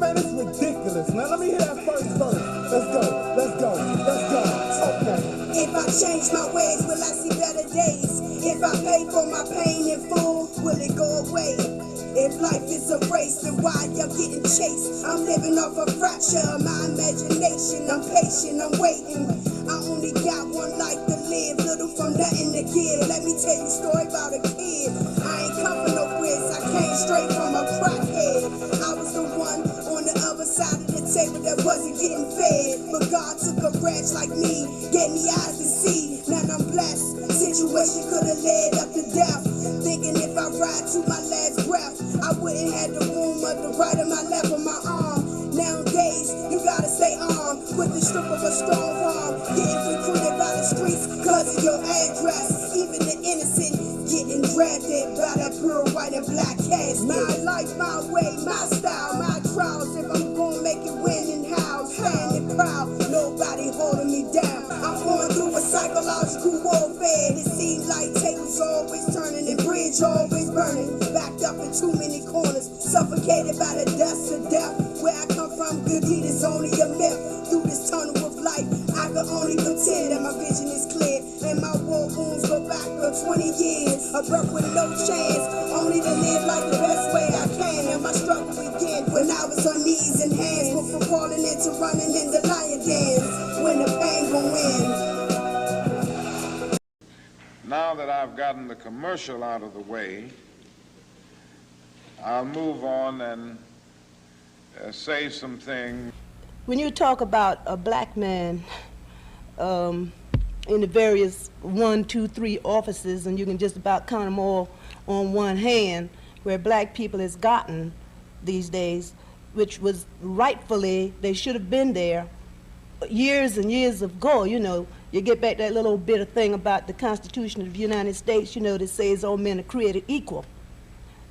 Man, it's ridiculous, man. Let me hear that first verse. Let's go, let's go, let's go. Okay. If I change my ways, will I see better days? If I pay for my pain in full, will it go away? If life is a race, then why y'all getting chased? I'm living off a fracture of my imagination. I'm patient, I'm waiting. I only got one life to live, little from nothing to give. Let me tell you a story about a kid. I ain't come for no bricks, I came straight from a crackhead. I was the one on the other side of the table that wasn't getting fed. But God took a branch like me, gave me eyes to see. Now I'm blessed. Situation could have led up to death. Thinking if I ride to my last breath, I wouldn't have the room of the right of my left of my arm. Nowadays, you gotta stay armed with the strip of a strong arm. Getting recruited by the streets cause of your address. Even the innocent getting drafted by that pure white and black cast. My life, my way, my style, my trials. If I'm gonna make it win and how, standing proud, nobody holding me down. I'm going through a psychological warfare. It seems like tables always turning and bridge always burning. Backed up in too many corners, suffocated by the dust of death. Where I come from, good deed is only a myth. Through this tunnel of life, I can only pretend that my vision is clear. And my war wounds go back for 20 years. A birth with no chance, only to live like the best way I can. And my struggle began when I was on knees and hands. Went from falling into running in the lion dance. When the pain gon' win. Now that I've gotten the commercial out of the way, I'll move on and say some things. When you talk about a black man in the various 1, 2, 3 offices, and you can just about count them all on one hand, where black people has gotten these days, which was rightfully, they should have been there years and years ago. You know, you get back that little bit of thing about the Constitution of the United States, you know, that says all men are created equal.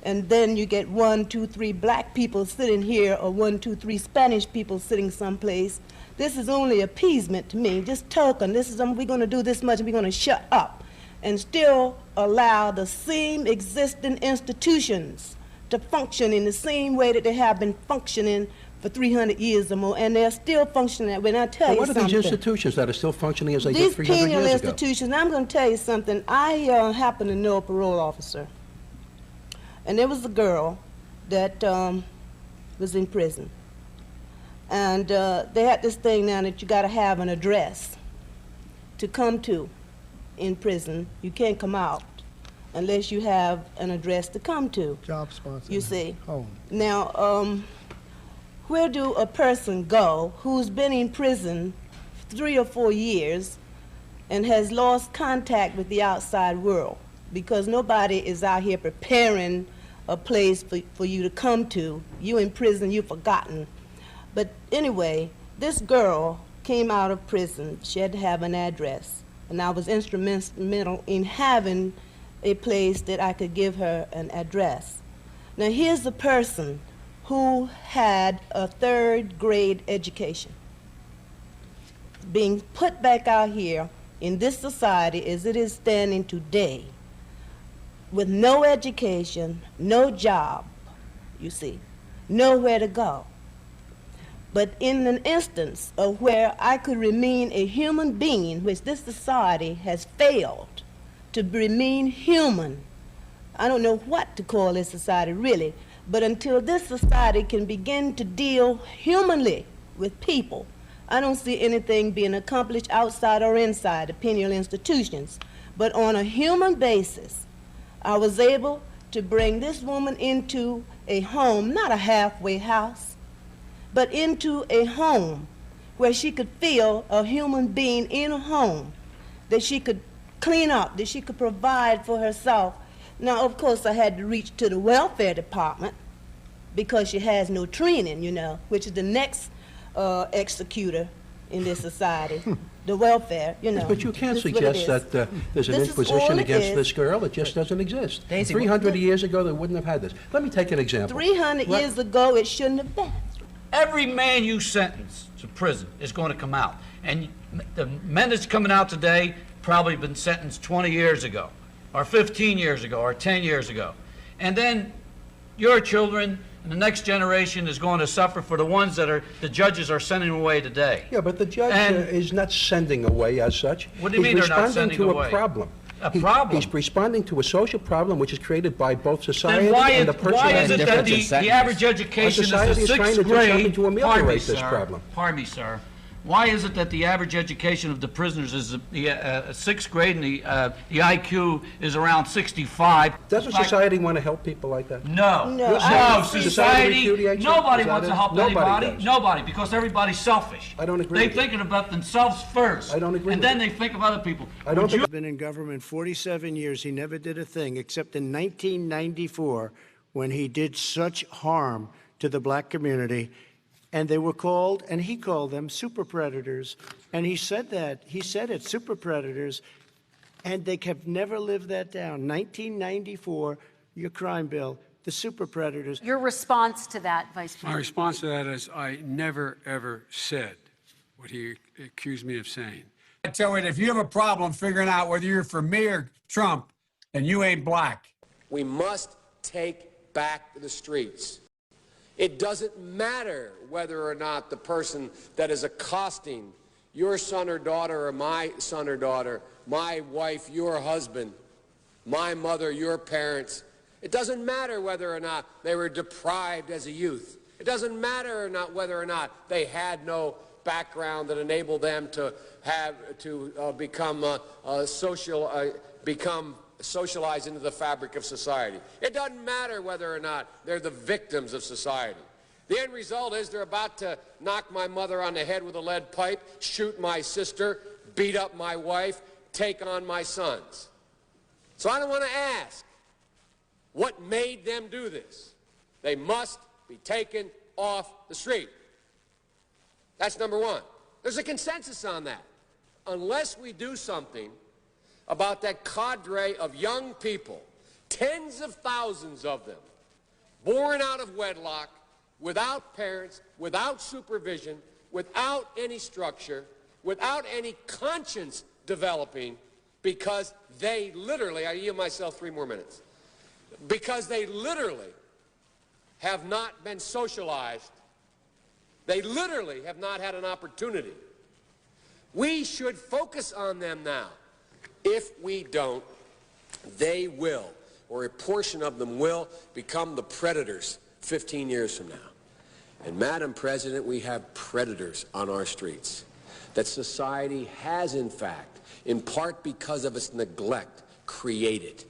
And then you get 1, 2, 3 black people sitting here, or 1, 2, 3 Spanish people sitting someplace. This is only appeasement to me, just token. This is, we're going to do this much and we're going to shut up and still allow the same existing institutions to function in the same way that they have been functioning for 300 years or more, and they're still functioning that way. And I tell you something. What are these institutions that are still functioning as they did 300 years ago? These penal institutions, I'm going to tell you something. I happen to know a parole officer, and there was a girl that was in prison. And they had this thing now that you got to have an address to come to in prison. You can't come out unless you have an address to come to. Job sponsor. You see. Home. Now, where do a person go who's been in prison 3 or 4 years and has lost contact with the outside world? Because nobody is out here preparing a place for you to come to. You in prison, you've forgotten. But anyway, this girl came out of prison. She had to have an address. And I was instrumental in having a place that I could give her an address. Now here's a person who had a 3rd grade education, being put back out here in this society as it is standing today, with no education, no job, you see, nowhere to go. But in an instance of where I could remain a human being, which this society has failed to remain human, I don't know what to call this society really, but until this society can begin to deal humanly with people, I don't see anything being accomplished outside or inside the penal institutions. But on a human basis, I was able to bring this woman into a home, not a halfway house, but into a home where she could feel a human being in a home, that she could clean up, that she could provide for herself. Now, of course, I had to reach to the welfare department because she has no training, you know, which is the next executor in this society, the welfare, you know. But you can't suggest that there's an imposition against this girl. It just doesn't exist. Daisy, 300 years ago, they wouldn't have had this. Let me take an example. 300 years ago, it shouldn't have been. Every man you sentence to prison is going to come out. And the men that's coming out today probably been sentenced 20 years ago, or 15 years ago, or 10 years ago. And then your children And the next generation is going to suffer for the ones that the judges are sending away today. Yeah, but the judge is not sending away as such. What do you mean they're not sending away? He's responding to a problem. A problem? He's responding to a social problem which is created by both society Then and the person. why is it that the average education is the sixth grade? To ameliorate this problem. Pardon me, sir. Why is it that the average education of the prisoners is the sixth grade and the IQ is around 65? Doesn't society want to help people like that? No. No. Society, nobody Is that wants it? to help Nobody anybody. does. Nobody, because everybody's selfish. I don't agree They're with you. thinking about themselves first. I don't agree And with then you. they think of other people. I don't think He's been in government 47 years. He never did a thing except in 1994 when he did such harm to the black community. And they were called, and he called them super predators. And he said that. He said it, super predators. And they have never lived that down. 1994, your crime bill, the super predators. Your response to that, Vice My President? response to that is I never, ever said what he accused me of saying. I tell you, if you have a problem figuring out whether you're for me or Trump, then you ain't black. We must take back the streets. It doesn't matter whether or not the person that is accosting your son or daughter or my son or daughter, my wife, your husband, my mother, your parents. It doesn't matter whether or not they were deprived as a youth. It doesn't matter or not whether or not they had no background that enabled them to become socialized into the fabric of society. It doesn't matter whether or not they're the victims of society. The end result is they're about to knock my mother on the head with a lead pipe, shoot my sister, beat up my wife, take on my sons. So I don't want to ask what made them do this. They must be taken off the street. That's number one. There's a consensus on that. Unless we do something about that cadre of young people, tens of thousands of them, born out of wedlock, without parents, without supervision, without any structure, without any conscience developing, because they literally, I yield myself 3 more minutes, because they literally have not been socialized. They literally have not had an opportunity. We should focus on them now. If we don't, they will, or a portion of them will, become the predators 15 years from now. And Madam President, we have predators on our streets that society has, in fact, in part because of its neglect, created.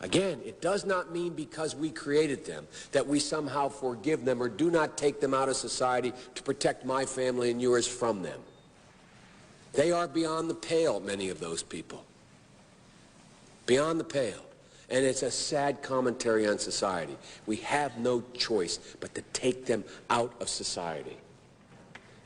Again, it does not mean because we created them that we somehow forgive them or do not take them out of society to protect my family and yours from them. They are beyond the pale, many of those people. Beyond the pale. And it's a sad commentary on society. We have no choice but to take them out of society.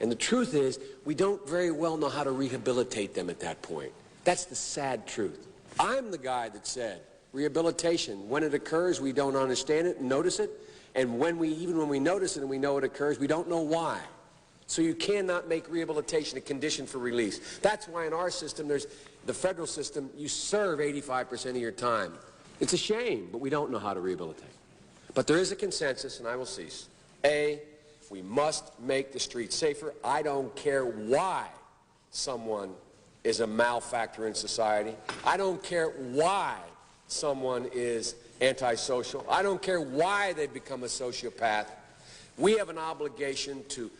And the truth is, we don't very well know how to rehabilitate them at that point. That's the sad truth. I'm the guy that said, rehabilitation, when it occurs, we don't understand it and notice it. And even when we notice it and we know it occurs, we don't know why. So you cannot make rehabilitation a condition for release. That's why in our system, the federal system, you serve 85% of your time. It's a shame, but we don't know how to rehabilitate. But there is a consensus, and I will cease. A, we must make the streets safer. I don't care why someone is a malefactor in society. I don't care why someone is antisocial. I don't care why they become a sociopath. We have an obligation to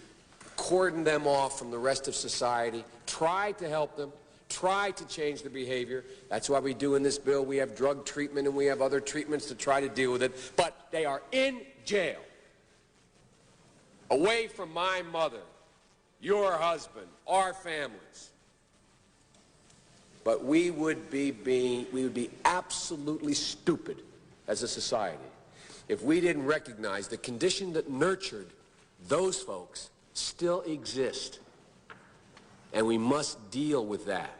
cordon them off from the rest of society, try to help them, try to change their behavior. That's why we do in this bill. We have drug treatment and we have other treatments to try to deal with it. But they are in jail, away from my mother, your husband, our families. But we would be absolutely stupid as a society if we didn't recognize the condition that nurtured those folks still exist. And we must deal with that.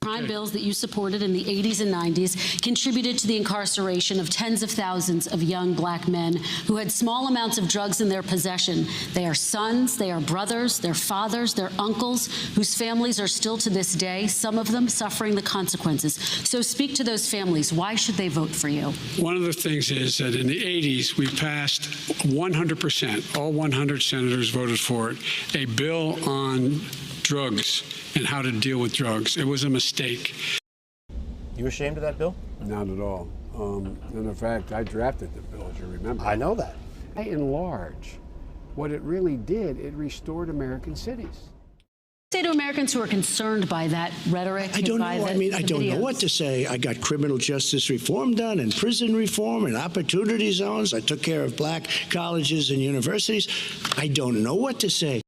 Crime bills that you supported in the 80s and 90s contributed to the incarceration of tens of thousands of young black men who had small amounts of drugs in their possession. They are sons, they are brothers, their fathers, their uncles, whose families are still to this day, some of them suffering the consequences. So speak to those families. Why should they vote for you? One of the things is that in the 80s, we passed 100%, all 100 senators voted for it, a bill on drugs and how to deal with drugs. It was a mistake. You ashamed of that bill? Not at all. And in fact, I drafted the bill, as you remember. I know that. By and large, what it really did, it restored American cities. Say to Americans who are concerned by that rhetoric. I don't know. I mean, I don't know what to say. I got criminal justice reform done and prison reform and opportunity zones. I took care of black colleges and universities. I don't know what to say.